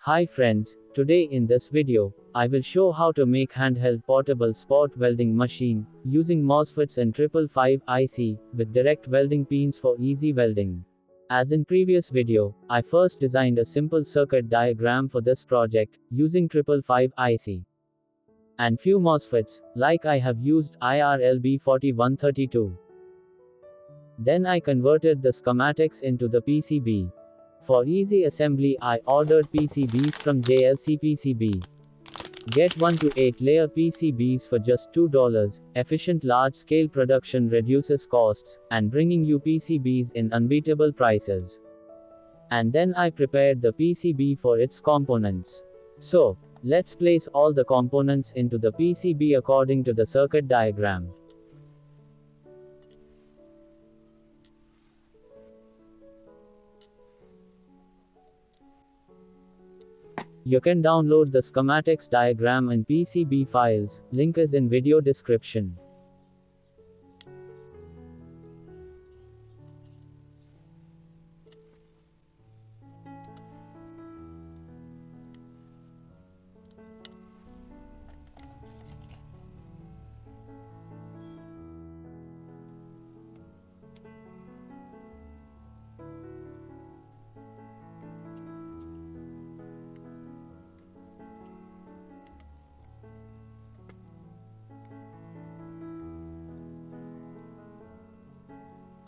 Hi friends, today in this video, I will show how to make handheld portable spot welding machine, using MOSFETs and 555 IC, with direct welding pins for easy welding. As in previous video, I first designed a simple circuit diagram for this project, using 555 IC. And few MOSFETs, like I have used IRLB4132. Then I converted the schematics into the PCB. For easy assembly, I ordered PCBs from JLC PCB. Get 1 to 8 layer PCBs for just $2. Efficient large scale production reduces costs, and bringing you PCBs in unbeatable prices. And then I prepared the PCB for its components. So, let's place all the components into the PCB according to the circuit diagram. You can download the schematics diagram and PCB files, link is in video description.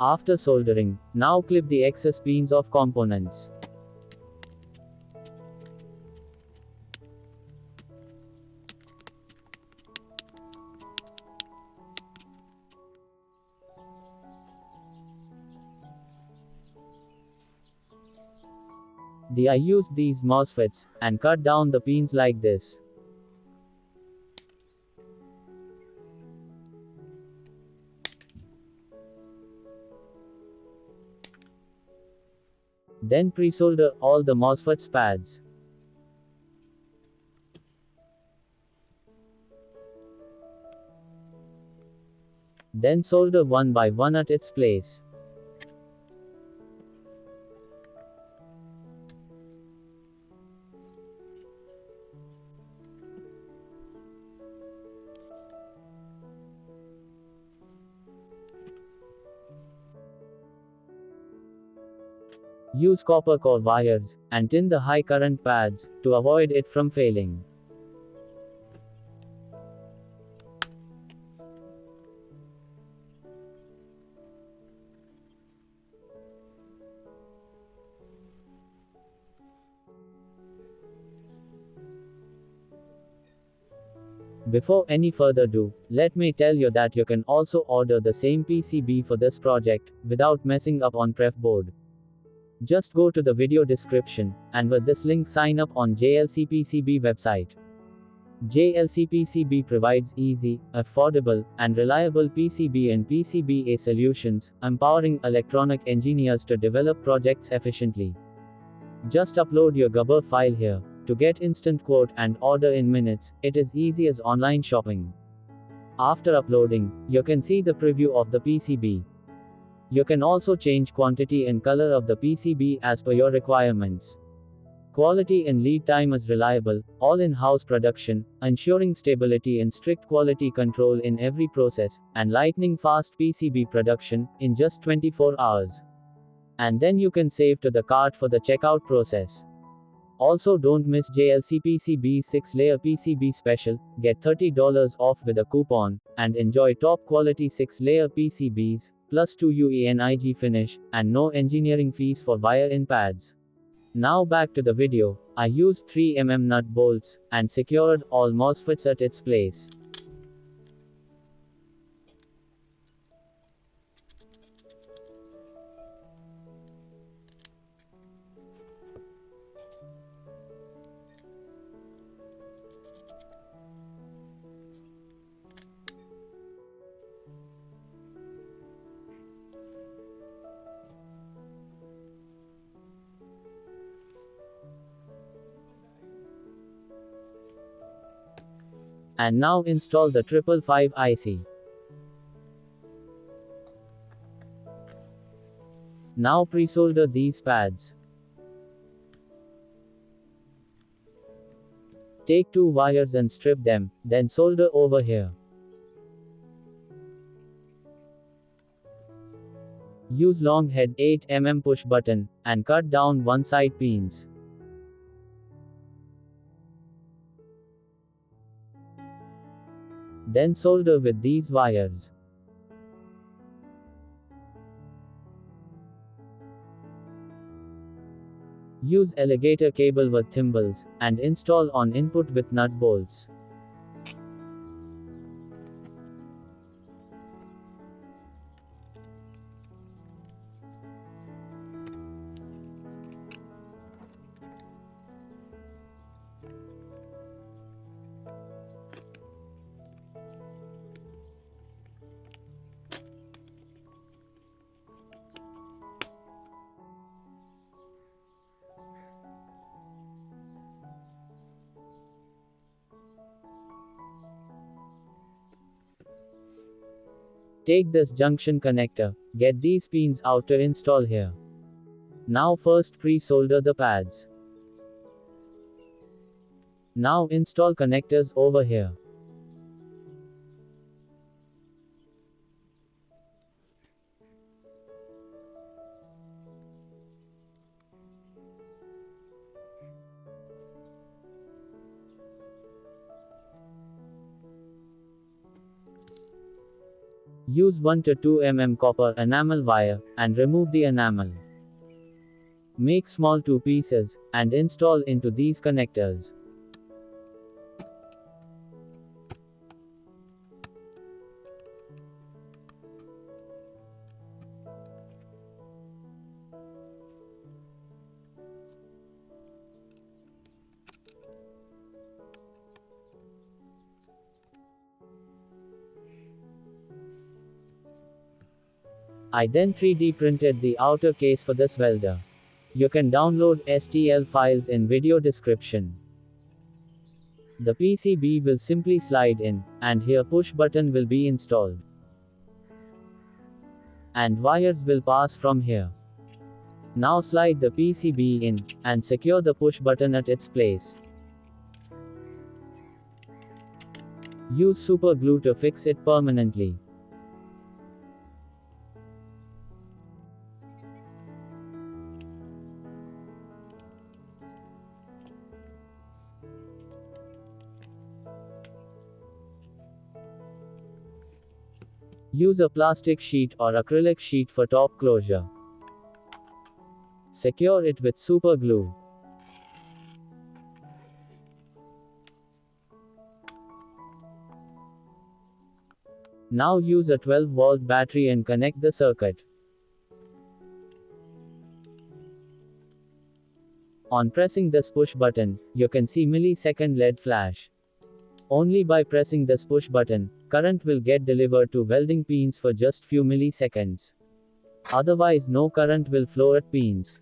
After soldering, now clip the excess pins of components. I used these MOSFETs, and cut down the pins like this. Then pre-solder all the MOSFETs pads. Then solder one by one at its place. Use copper core wires, and tin the high current pads, to avoid it from failing. Before any further ado, let me tell you that you can also order the same PCB for this project, without messing up on pref board. Just go to the video description, and with this link sign up on JLC PCB website. JLC PCB provides easy, affordable, and reliable PCB and PCBA solutions, empowering electronic engineers to develop projects efficiently. Just upload your Gubber file here, to get instant quote and order in minutes. It is easy as online shopping. After uploading, you can see the preview of the PCB. You can also change quantity and color of the PCB as per your requirements. Quality and lead time is reliable, all in-house production, ensuring stability and strict quality control in every process, and lightning fast PCB production, in just 24 hours. And then you can save to the cart for the checkout process. Also don't miss JLC PCB's 6-layer PCB special, get $30 off with a coupon, and enjoy top quality 6-layer PCBs, plus 2 UENIG finish, and no engineering fees for wire-in pads. Now back to the video. I used 3mm nut bolts, and secured all MOSFETs at its place. And now install the 555 IC. Now pre-solder these pads. Take two wires and strip them, then solder over here. Use long head 8 mm push button, and cut down one side pins. Then solder with these wires. Use alligator cable with thimbles, and install on input with nut bolts. Take this junction connector, get these pins out to install here. Now first pre-solder the pads. Now install connectors over here. Use 1 to 2 mm copper enamel wire, and remove the enamel. Make small 2 pieces, and install into these connectors. I then 3D printed the outer case for this welder. You can download STL files in video description. The PCB will simply slide in, and here push button will be installed. And wires will pass from here. Now slide the PCB in, and secure the push button at its place. Use super glue to fix it permanently. Use a plastic sheet or acrylic sheet for top closure. Secure it with super glue. Now use a 12-volt battery and connect the circuit. On pressing this push button, you can see millisecond LED flash. Only by pressing this push button, current will get delivered to welding pins for just few milliseconds. Otherwise no current will flow at pins.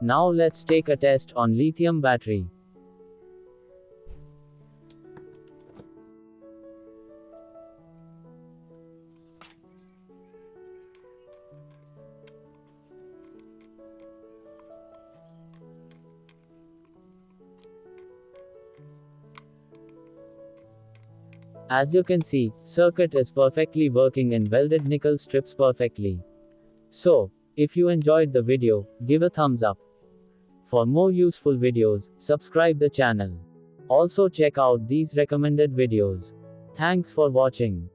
Now let's take a test on lithium battery. As you can see, circuit is perfectly working and welded nickel strips perfectly. So, if you enjoyed the video, give a thumbs up. For more useful videos, subscribe the channel. Also check out these recommended videos. Thanks for watching.